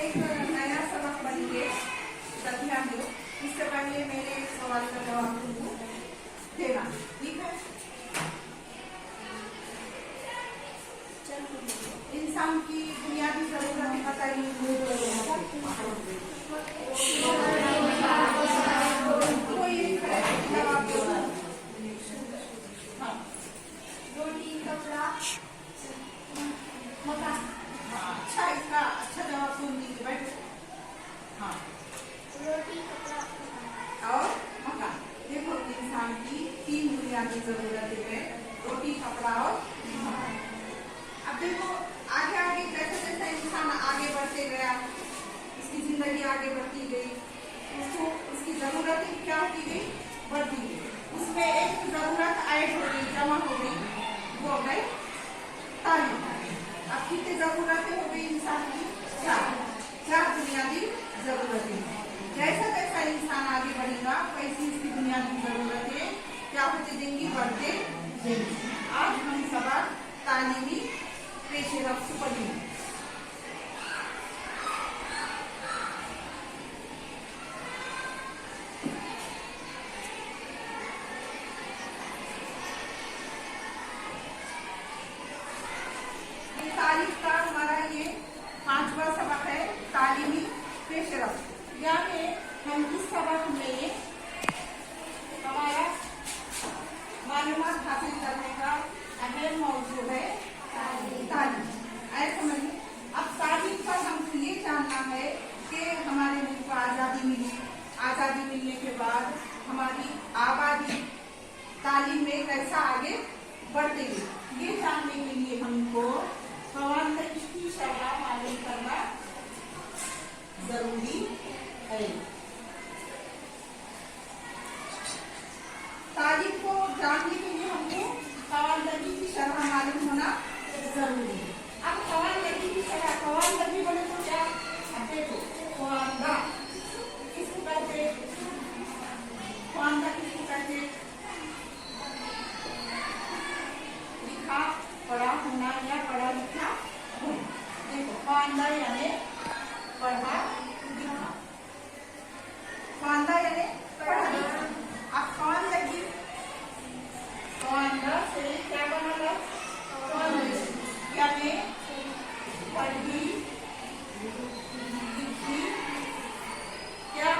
एक नया सबक बनेंगे, ध्यान दो। इससे पहले मेरे एक सवाल का जवाब तुमको देना, ठीक है? इंसान की बुनियादी जरूरतें बताइए। कोई जवाब दो। हाँ, रोटी, कपड़ा, मकान। अच्छा, इसका अच्छा जवाब तुम दीजिए। बैठ। हाँ, रोटी, कपड़ा, और मकान। देखो, इंसान की 3 बुनियादी जरूरतें हैं, रोटी, कपड़ा और मकान। अब देखो, आगे आगे जैसे जैसे इंसान आगे बढ़ते गया, उसकी जिंदगी आगे बढ़ती गई, उसको उसकी जरूरतें क्या होती गई, बढ़ती गई। उसमें एक जरूरत ऐड हो गई, जमा हो गई, वो हो गई तालीम। अब कितनी जरूरतें हो गई इंसान की? 4 बुनियादी जरूरतें। जैसा जैसा इंसान आगे बढ़ेगा वैसी इसकी बुनियादी जरूरतें क्या होती देंगी, बढ़ते देंगी। आज हम सबक तालीमी पेशे रफ्त पढ़ेंगे। तारीफ का हमारा ये 5वां सबक है, तालीमी पेशे रफ्त। यानी हम इस सबक में हमारा मालूमात हासिल करने का अहम मौजू है तालीम। ऐसा समझिए। अब तालीम पर हमको ये जानना है कि हमारे मुल्क को आज़ादी मिली, आज़ादी मिलने के बाद हमारी आबादी तालीम में कैसा आगे बढ़ते गई, ये जानने के लिए हमको खवानदगी की शरह मालूम करना जरूरी है। तालीम को जानने के लिए हमको खवानदगी की शरह मालूम होना जरूरी है। अब खवानदगी की शरह, खवानदगी बोले तो क्या? अब देखो, खवानदा किसको कहते? खवानदा किसको कहते? लिखा पढ़ा होना या पढ़ा लिखा होना। देखो, खवानदा यानी पढ़ा लिखा, खवानदा यानी पढ़ा लिखा। अब खवानदगी, खवानदा से क्या बना? खवानदगी यानी पढ़ी लिखी क्या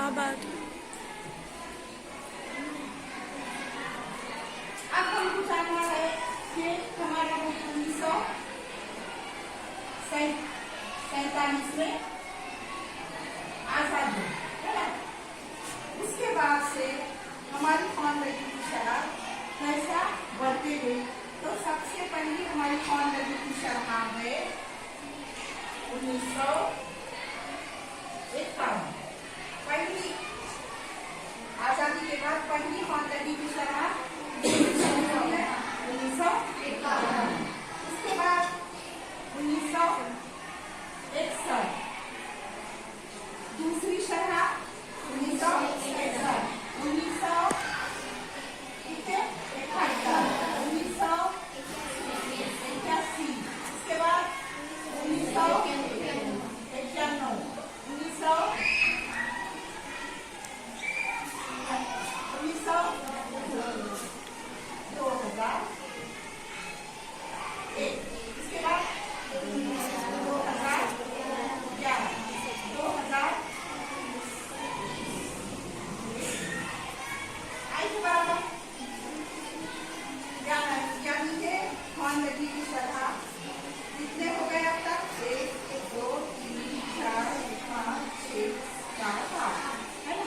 आबादी। अब हमको जानना है कि हमारा 1947 में आजाद हुआ, है ना? उसके बाद से हमारी खवानदगी की शरह कैसा बढ़ते गई। तो सबसे पहले हमारी खवानदगी की शरह है 1951। पहली आजादी के बाद पहली खवानदगी की शरह 1951। उसके बाद 1961 दूसरी शरह 1961, 1981, उसके बाद 1991, 2001, इसके बाद 2011, 2000 आई के बराबर। यानी कि खवानदगी की शरह कितने हो गए अब तक? 1, 2, 3, 4, 5, 6, 7, 8, है ना?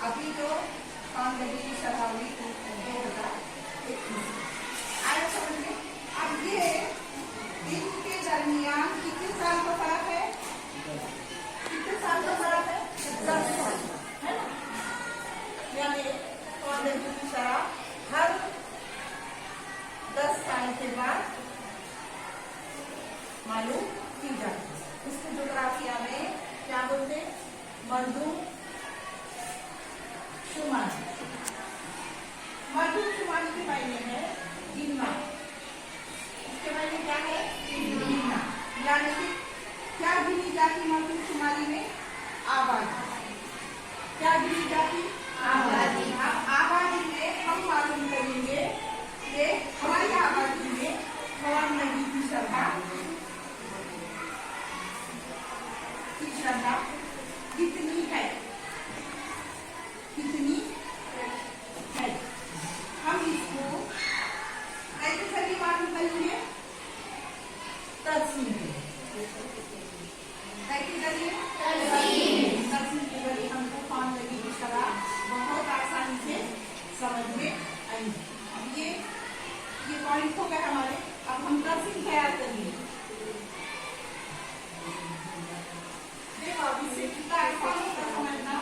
अभी जो खवानदगी की शरह हुई 2021 आया, समझ में? अब ये इनके दरमियान कितने साल का फर्क है? कितने साल का फर्क है? 10 साल, है ना? यानी खवानदगी की शरह हर 10 साल के बाद मालूम की जाती है। इसको ज्योग्राफिया में क्या बोलते? मरदूमशुमारी। मरदूमशुमारी के मायने है गिनना। इसके मायने क्या है? गिनना। यानी कि क्या गिनी जाती मर्दमशुमारी में? आबादी। क्या गिनी जाती? आबादी। अब आबादी में हम मालूम करेंगे कि हमारी आबादी में कौन नदी की श्रद्धा कितनी है? कितनी है? हम इसको कैसे सभी मालूम करेंगे? तर्सीम से। कैसे करिए? तर्सीम के जरिए हमको कौन नदी की श्रद्धा बहुत आसानी से समझ में आएंगे। अब ये पॉइंट हो गए हमारे। अब हम तर्सीम तैयार करेंगे। देखो अब इसे कितना आसान होता है समझना।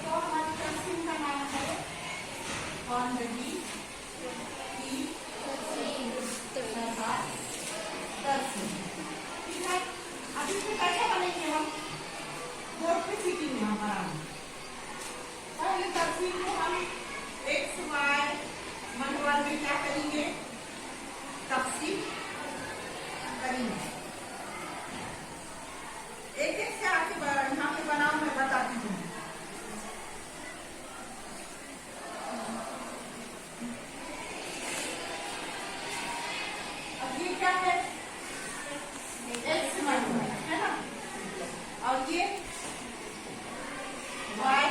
तो हमारी तर्सीम का नाम है कौन नदी की श्रद्धा तर्सीम। ठीक है, अब इसको कैसे बनेंगे हम? बोर्ड पे सीखेंगे हमारा। पहले तर्सीम को हम एक्स वाई मनवाल में क्या करेंगे? तफसील करेंगे। एक एक से आगे यहाँ पे बनाओ, मैं बताती हूँ। अब ये क्या है? एक्स मनवाल है ना, और ये वाई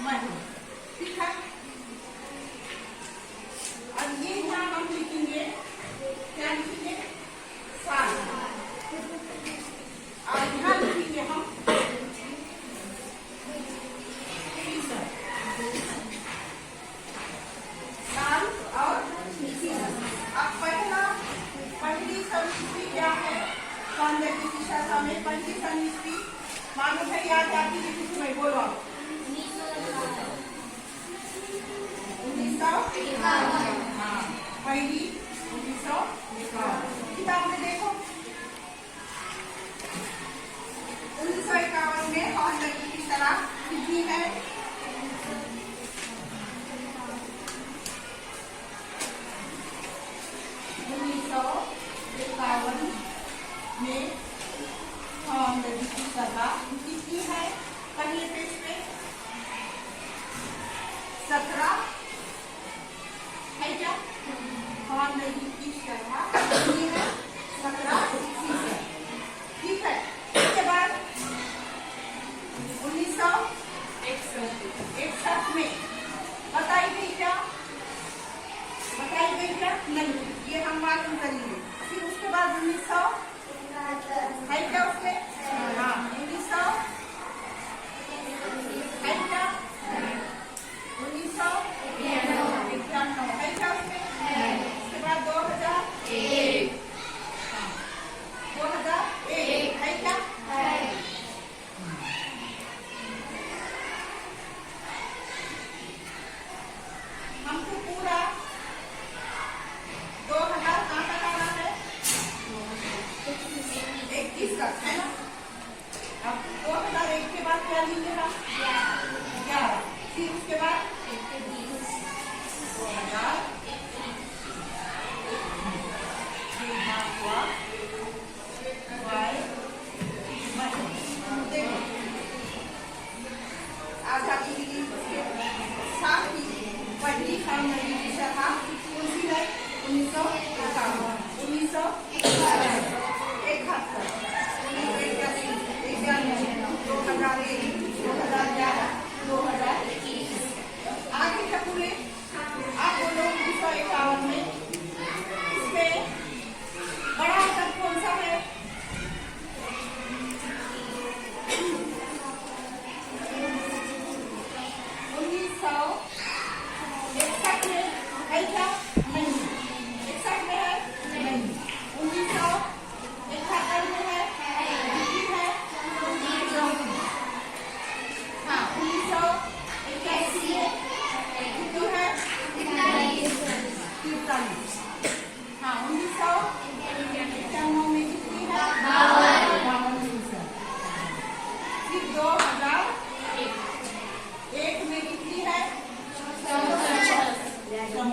मनवाल। ठीक है, अब ये यहाँ हम लिखेंगे, क्या लिखेंगे? साल। और यहाँ लिखेंगे हम फीसद। साल और फीसद। अब पहली समिति क्या है? कौन नदी की श्रद्धा में पहली समिति मालूम है? याद आती है किसमें? बोलो। 1951। हाँ, पहली 1951 किताब में देखो। 1951 में कौन नदी की श्रद्धा कितनी है? 1951 में कौन नदी की श्रद्धा कितनी है? पहले पेज पे 17 है क्या? कौन नदी की श्रद्धा कितनी है? 17%। ठीक है, इसके बाद 1961 में बताई गई क्या? बताई गई क्या? नहीं, ये हम मालूम करेंगे। फिर उसके बाद 1900 है क्या उसमें? हाँ, 1900 है क्या? 1991 है क्या उसमें? उसके बाद 2001 है क्या? हमको पूरा 2000 कहाँ तक आना है? 21 तक है ना।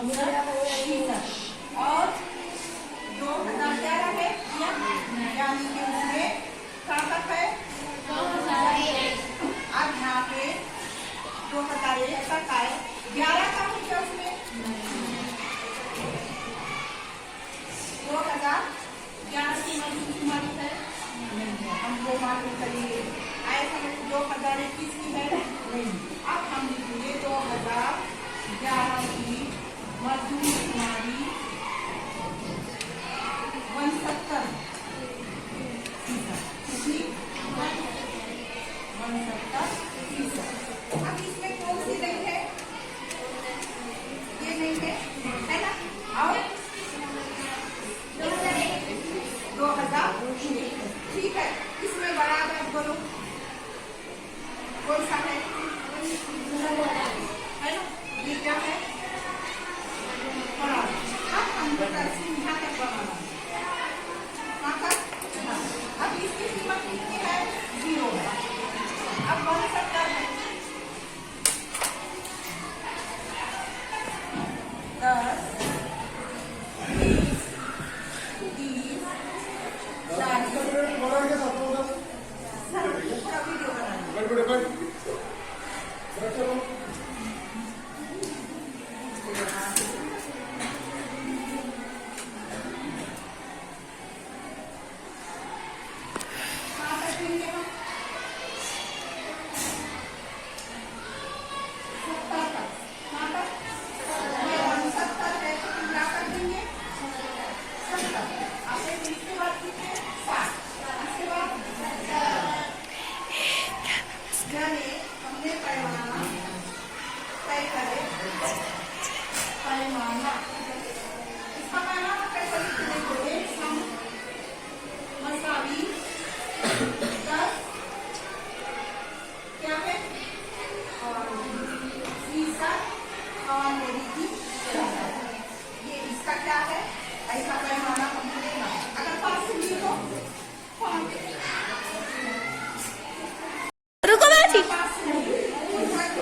69 और 2011 है यानी कि उसमें कहाँ तक है। अब यहाँ पे 2001 तक आए 11 का है क्या उसमें 2011 की मालूम है हमको मालूम करिए आए समय 2021 की है नहीं। अब हम लिखेंगे 2011 की मजदूर कुमारी 170 कितनी 170। अब इसमें कौन सी नहीं है ये नहीं है ना। और 2000 ठीक है इसमें बराबर बोलो कौन सा है ना ये क्या है बराबर। अब हम बता यहाँ तक बनाना कहाँ तक। अब इसकी कीमत कितनी है 0 है। अब 170 है 10 20 30 हमने पैमाना तय करे पैमाना इसका पैमाना कैसे लिखने को एक सम मसावी 10 क्या है और 20 और मेरी की ये इसका क्या है ऐसा पैमाना हमने लेना। अगर 5 से लिखो 5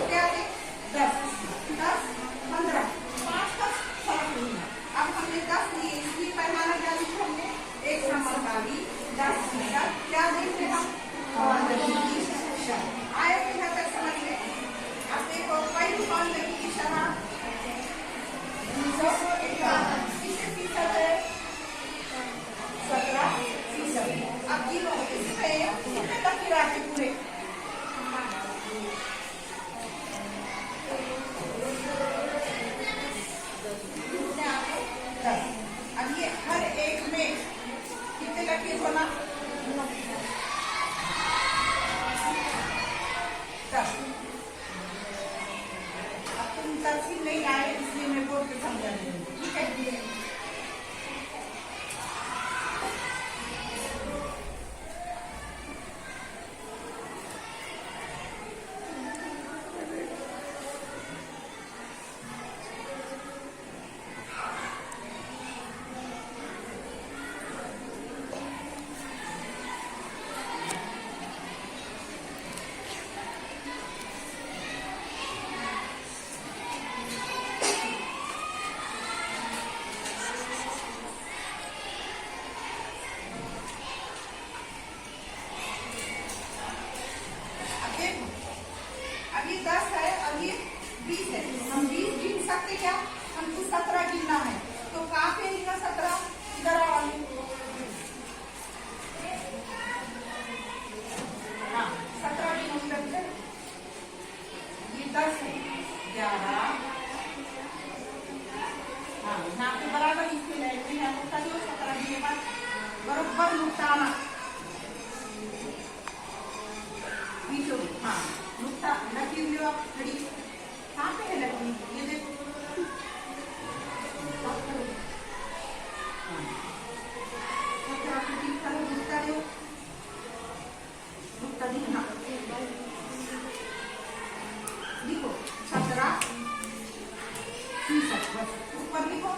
क्या है 10 10 15 5 का फर्क नहीं है। अब हमने 10 लिए इसलिए पैमाना क्या लिखा हमने एक समकाली 10 क्या देख रहे हम आए यहाँ तक समझ ले। अब देखो पहली कौन लगी की शराब 251 किससे फीसद है 17%। अब ये लोग इसमें कितने तक गिरा के पूरे अब ये हर एक में कितने लगे बोला 10। अब तुम तफसील नहीं आए इसलिए मैं बोल के समझा रही हूँ ठीक है। अब ये 10 है अब ये 20 है हम 20 गिन सकते क्या हमको 17 गिनना है तो कहाँ पे लिखा 17 इधर वाली हाँ 17 गिन सकते ये 10 है 11 हाँ यहाँ पे बराबर इसमें लाइट में है मुक्ता जो 17 गिने बाद बराबर मुक्ताना हाँ नुक्ता लकीर लो आप खड़ी कहाँ पे है लकीर ये देखो नुक्ता दो नुक्ता दिखना लिखो 17% बस ऊपर लिखो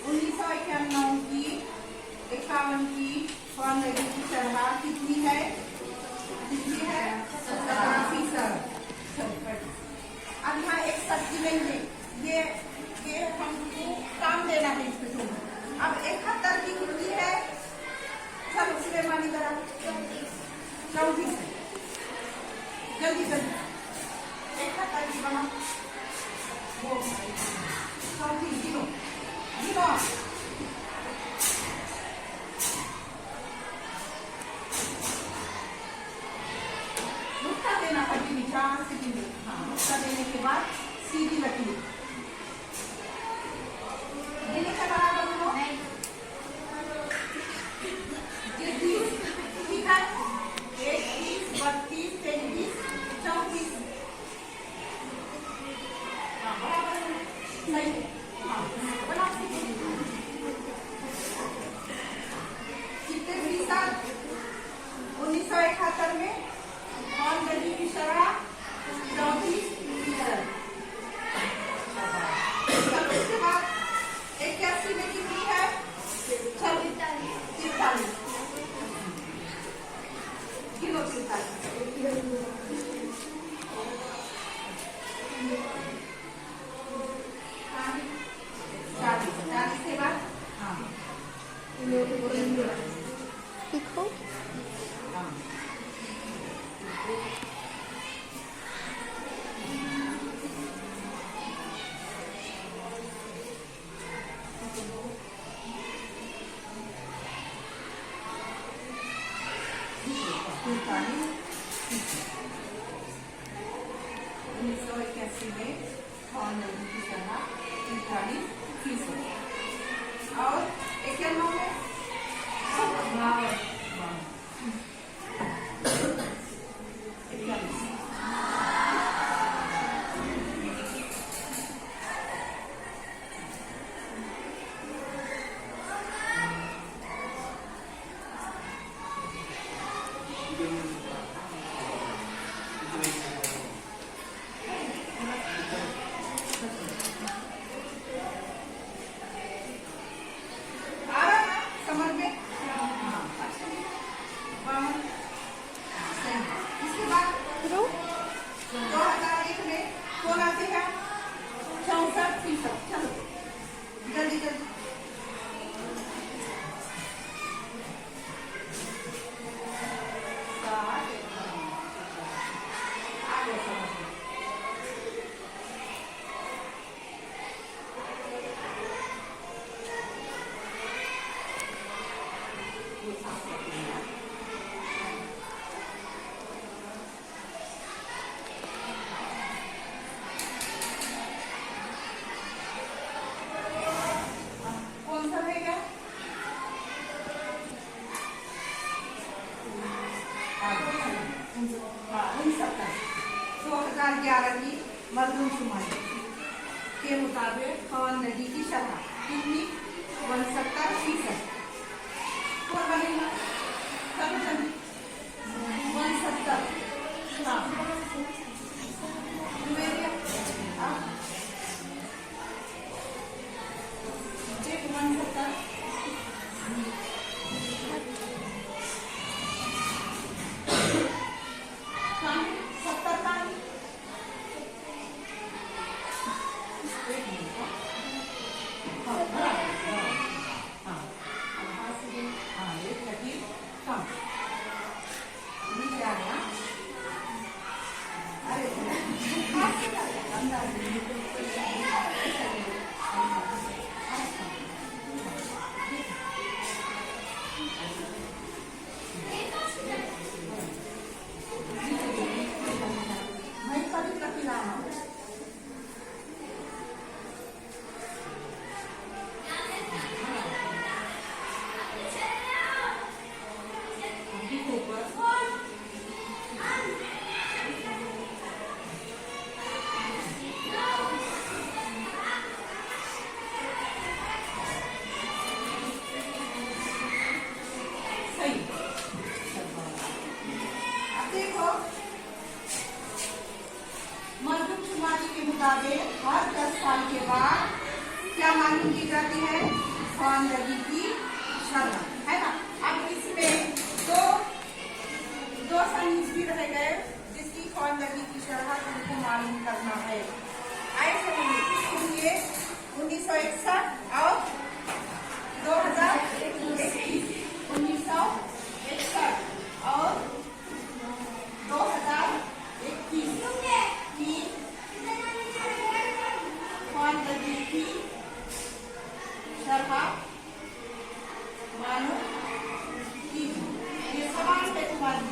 1991 की 51 की कौन लगेगी सरहा कितनी है 17%। अब यहाँ एक सब्जी नहीं है ये लिखो उन्नीस सौ इक्यासी में कौन नदी की सभा 43 और 91 में समझ में इसके बाद 2001 में कौन आते हैं 64%। चलो जल्दी जल्दी कौन सा रहेगा 2011 की मरदमशुमारी के मुताबिक कौन नदी की शरह कितनी 69%। कौन बनेगा 69 मरदमशुमारी के मुताबिक हर 10 साल के बाद क्या मालूम की जाती है कौन नदी की शरह, है ना। अब इसमें दो साइंस भी रह गए जिसकी कौन नदी की शरह तुमको मालूम करना है। आए सुनिए 1961 और 2021। 1961 और 2021 की कौन नदी की शरह मालूम कीजिए। ये सवाल पे तुम्हारी,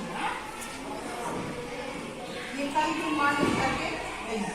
ये कल तुम मालूम करके देना।